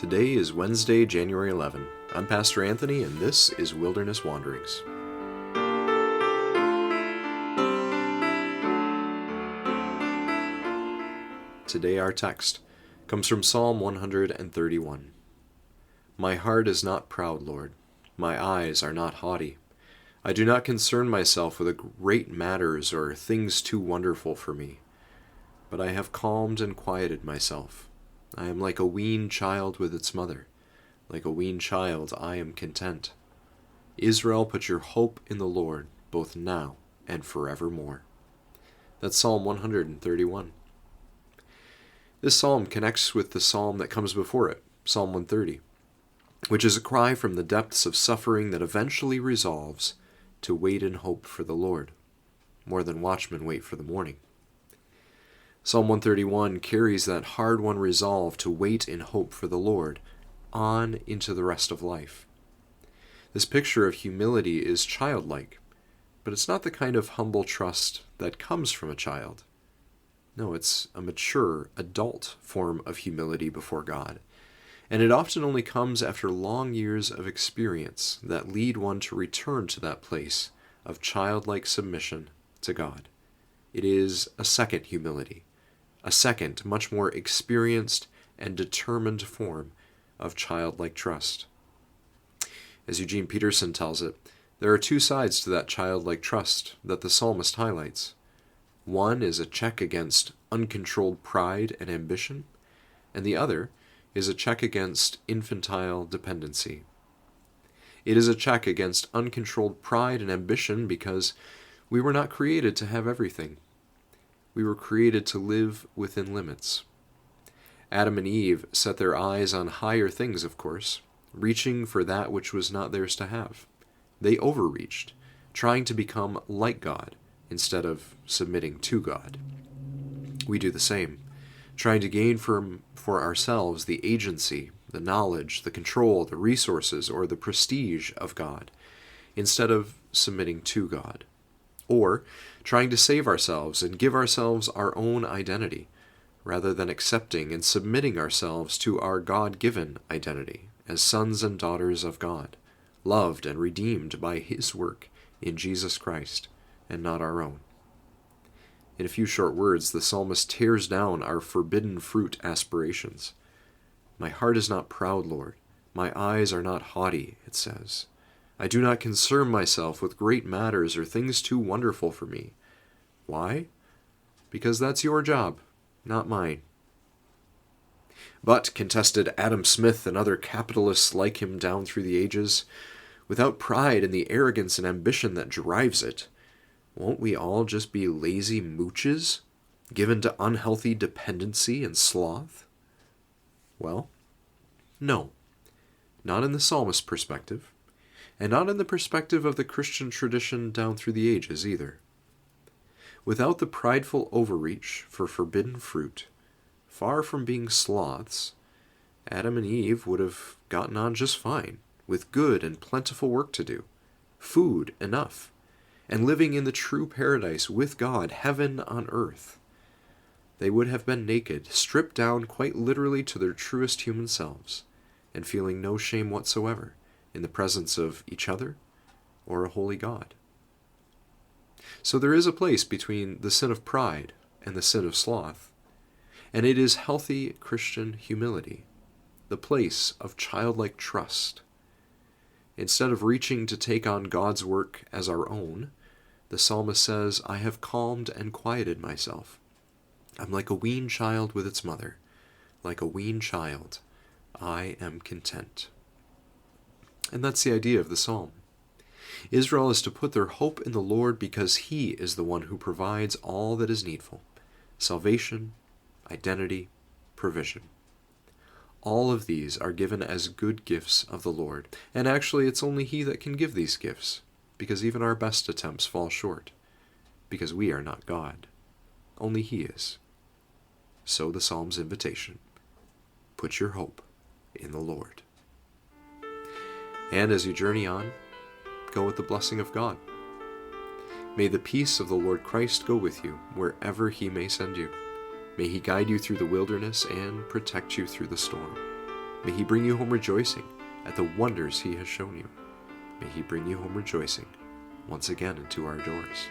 Today is Wednesday, January 11. I'm Pastor Anthony, and this is Wilderness Wanderings. Today our text comes from Psalm 131. My heart is not proud, Lord. My eyes are not haughty. I do not concern myself with great matters or things too wonderful for me. But I have calmed and quieted myself. I am like a weaned child with its mother. Like a weaned child, I am content. Israel, put your hope in the Lord, both now and forevermore. That's Psalm 131. This psalm connects with the psalm that comes before it, Psalm 130, which is a cry from the depths of suffering that eventually resolves to wait in hope for the Lord, more than watchmen wait for the morning. Psalm 131 carries that hard-won resolve to wait in hope for the Lord on into the rest of life. This picture of humility is childlike, but it's not the kind of humble trust that comes from a child. No, it's a mature, adult form of humility before God, and it often only comes after long years of experience that lead one to return to that place of childlike submission to God. It is a second humility, a second, much more experienced and determined form of childlike trust. As Eugene Peterson tells it, there are two sides to that childlike trust that the psalmist highlights. One is a check against uncontrolled pride and ambition, and the other is a check against infantile dependency. It is a check against uncontrolled pride and ambition because we were not created to have everything. We were created to live within limits. Adam and Eve set their eyes on higher things, of course, reaching for that which was not theirs to have. They overreached, trying to become like God instead of submitting to God. We do the same, trying to gain for ourselves the agency, the knowledge, the control, the resources, or the prestige of God, instead of submitting to God. Or trying to save ourselves and give ourselves our own identity, rather than accepting and submitting ourselves to our God-given identity as sons and daughters of God, loved and redeemed by His work in Jesus Christ, and not our own. In a few short words, the psalmist tears down our forbidden fruit aspirations. My heart is not proud, Lord. My eyes are not haughty, it says. I do not concern myself with great matters or things too wonderful for me. Why? Because that's your job, not mine. But, contested Adam Smith and other capitalists like him down through the ages, without pride and the arrogance and ambition that drives it, won't we all just be lazy mooches, given to unhealthy dependency and sloth? Well, no. Not in the psalmist's perspective, and not in the perspective of the Christian tradition down through the ages either. Without the prideful overreach for forbidden fruit, far from being sloths, Adam and Eve would have gotten on just fine, with good and plentiful work to do, food enough, and living in the true paradise with God, heaven on earth. They would have been naked, stripped down quite literally to their truest human selves, and feeling no shame whatsoever in the presence of each other or a holy God. So there is a place between the sin of pride and the sin of sloth, and it is healthy Christian humility, the place of childlike trust. Instead of reaching to take on God's work as our own, the psalmist says, I have calmed and quieted myself. I'm like a weaned child with its mother. Like a weaned child, I am content. And that's the idea of the psalm. Israel is to put their hope in the Lord because He is the one who provides all that is needful: salvation, identity, provision. All of these are given as good gifts of the Lord, and actually it's only He that can give these gifts, because even our best attempts fall short, because we are not God. Only He is. So the psalm's invitation: put your hope in the Lord. And as you journey on, go with the blessing of God. May the peace of the Lord Christ go with you wherever He may send you. May He guide you through the wilderness and protect you through the storm. May he bring you home rejoicing at the wonders he has shown you. May he bring you home rejoicing once again into our doors.